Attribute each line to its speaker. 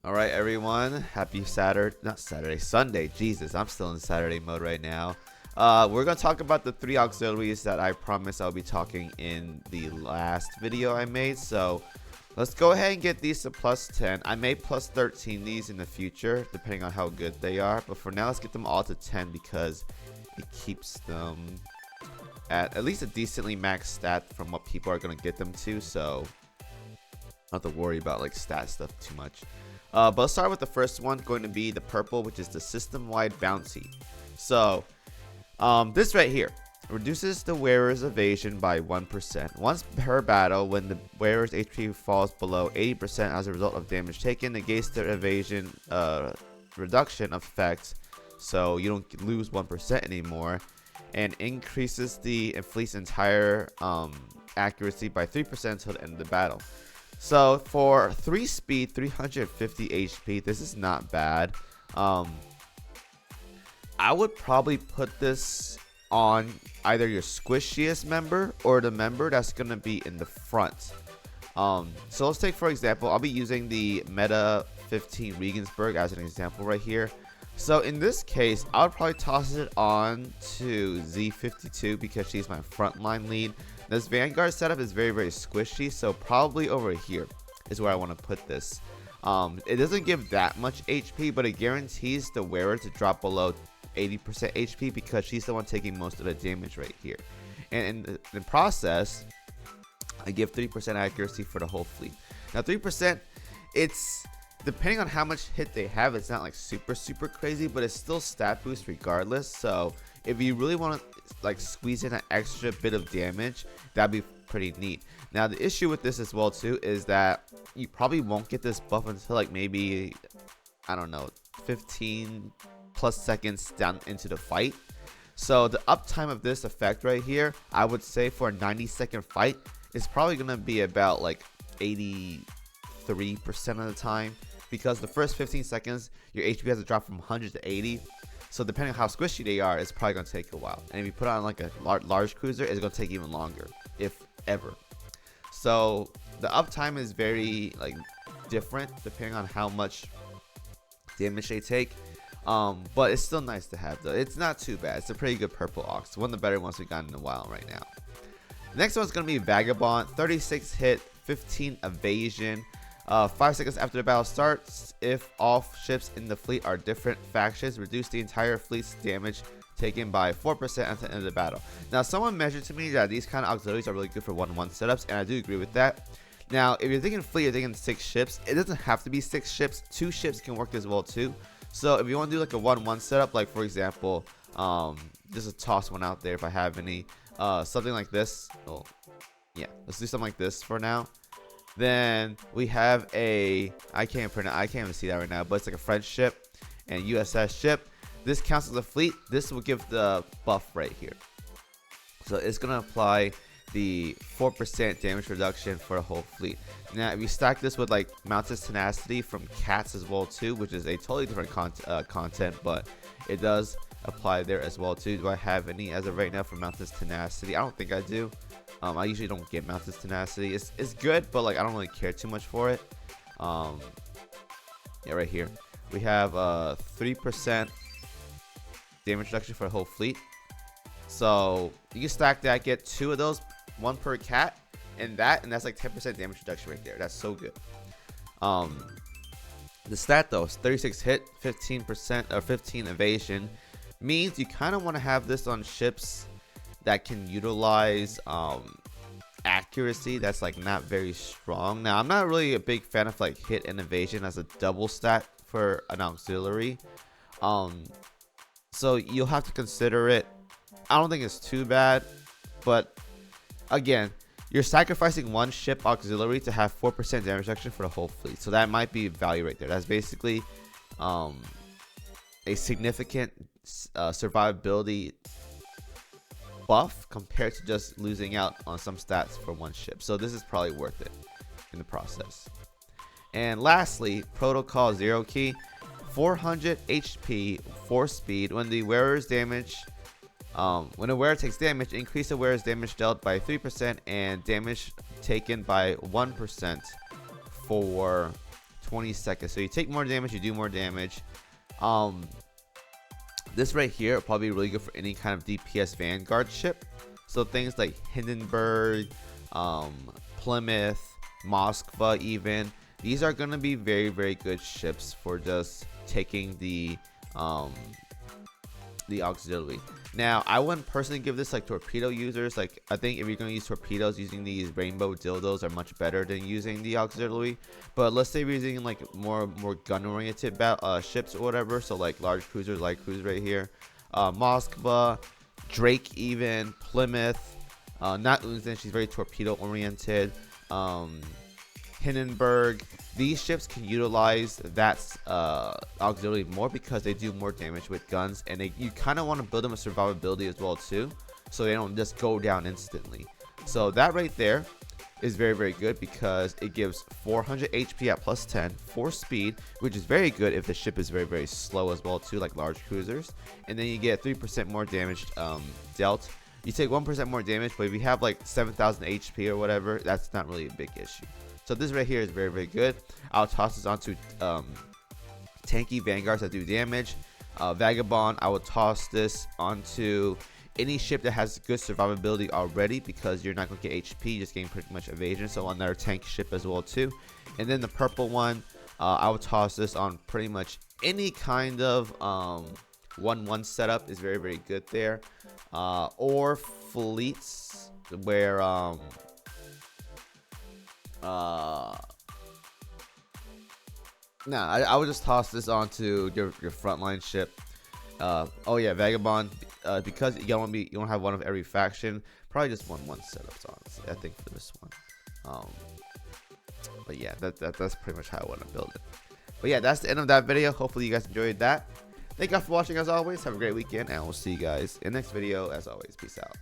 Speaker 1: All right, everyone. Happy Saturday, not Saturday, Sunday. Jesus, I'm still in Saturday mode right now. We're going to talk about the 3 auxiliaries that I promised I'll be talking in the last video I made. So let's go ahead and get these to plus 10. I may plus 13 these in the future, depending on how good they are. But for now, let's get them all to 10 because it keeps them at least a decently maxed stat from what people are going to get them to. So I don't have to worry about like stat stuff too much. But let's start with the first one, going to be the purple, which is the system-wide bouncy. So this right here reduces the wearer's evasion by 1%. Once per battle, when the wearer's HP falls below 80% as a result of damage taken, negates their evasion reduction effect, so you don't lose 1% anymore, and increases the fleet's entire accuracy by 3% until the end of the battle. So for 3 speed, 350 HP, this is not bad. I would probably put this on either your squishiest member or the member that's going to be in the front. So let's take, for example, I'll be using the Meta 15 Regensburg as an example right here. So in this case, I would probably toss it on to Z52 because she's my frontline lead. This Vanguard setup is very, very squishy, so probably over here is where I want to put this. It doesn't give that much HP, but it guarantees the wearer to drop below 80% HP because she's the one taking most of the damage right here. And in the process, I give 3% accuracy for the whole fleet. Now 3%, it's depending on how much hit they have, it's not like super crazy, but it's still stat boost regardless. So if you really want to like squeeze in an extra bit of damage, that'd be pretty neat. Now the issue with this as well too is that you probably won't get this buff until like maybe, I don't know, 15 plus seconds down into the fight. So the uptime of this effect right here, I would say for a 90-second fight is probably gonna be about like 83% of the time, because the first 15 seconds your HP has to drop from 100 to 80. So depending on how squishy they are, it's probably going to take a while. And if you put on like a large cruiser, it's going to take even longer, if ever. So the uptime is very like different depending on how much damage they take. But it's still nice to have though. It's not too bad. It's a pretty good purple aux. One of the better ones we've gotten in a while right now. The next one's going to be Vagabond. 36 hit, 15 evasion. 5 seconds after the battle starts, if all ships in the fleet are different factions, reduce the entire fleet's damage taken by 4% at the end of the battle. Now, someone mentioned to me that these kind of auxiliaries are really good for 1-1 setups, and I do agree with that. Now, if you're thinking fleet, you're thinking 6 ships. It doesn't have to be 6 ships. 2 ships can work as well too. So if you want to do like a 1-1 setup, like for example, just to toss one out there if I have any, something like this. Oh, yeah, let's do something like this for now. Then we have a, I can't even see that right now, but it's like a French ship and USS ship. This counts as a fleet. This will give the buff right here. So it's going to apply the 4% damage reduction for the whole fleet. Now, if you stack this with like Mountain's Tenacity from Cats as well too, which is a totally different content, but it does apply there as well too. Do I have any as of right now for Mountain's Tenacity? I don't think I do. I usually don't get Mountain's Tenacity. It's good, but like I don't really care too much for it. Yeah, right here we have 3% damage reduction for the whole fleet. So you can stack that, get 2 of those, 1 per cat, and that's like 10% damage reduction right there. That's so good. The stat though is 36 hit, 15% or 15 evasion, means you kind of want to have this on ships that can utilize accuracy that's like not very strong. Now I'm not really a big fan of like hit and evasion as a double stat for an auxiliary, so you'll have to consider it. I don't think it's too bad, but again, you're sacrificing 1 ship auxiliary to have 4% damage reduction for the whole fleet, so that might be value right there. That's basically a significant survivability buff compared to just losing out on some stats for 1 ship. So this is probably worth it in the process. And lastly, Protocol 0 key, 400 HP, 4 speed. When the wearer's damage, when a wearer takes damage, increase the wearer's damage dealt by 3% and damage taken by 1% for 20 seconds. So you take more damage, you do more damage. This right here will probably be really good for any kind of DPS Vanguard ship. So things like Hindenburg, Plymouth, Moskva even. These are going to be very, very good ships for just taking the auxiliary. Now, I wouldn't personally give this like torpedo users. Like, I think if you're going to use torpedoes, using these rainbow dildos are much better than using the auxiliary. But let's say we're using like more gun-oriented ships or whatever. So like large cruisers, light cruisers right here. Moskva, Drake even, Plymouth. Not Unzen, she's very torpedo-oriented. Hindenburg. These ships can utilize that auxiliary more because they do more damage with guns, and you kind of want to build them a survivability as well too, so they don't just go down instantly. So that right there is very, very good because it gives 400 HP at plus 10, 4 speed, which is very good if the ship is very, very slow as well too, like large cruisers. And then you get 3% more damage dealt. You take 1% more damage, but if you have like 7,000 HP or whatever, that's not really a big issue. So this right here is very, very good. I'll toss this onto tanky vanguards that do damage. Vagabond, I will toss this onto any ship that has good survivability already because you're not going to get HP, you're just getting pretty much evasion. So another tank ship as well too. And then the purple one, I will toss this on pretty much any kind of 1-1 setup is very, very good there. Or fleets where I would just toss this onto your frontline ship. Oh yeah, Vagabond, because you don't have one of every faction. Probably just 1-1 setups, honestly. I think for this one. But yeah, that's pretty much how I want to build it. But yeah, that's the end of that video. Hopefully you guys enjoyed that. Thank you guys for watching as always. Have a great weekend, and we'll see you guys in the next video. As always, peace out.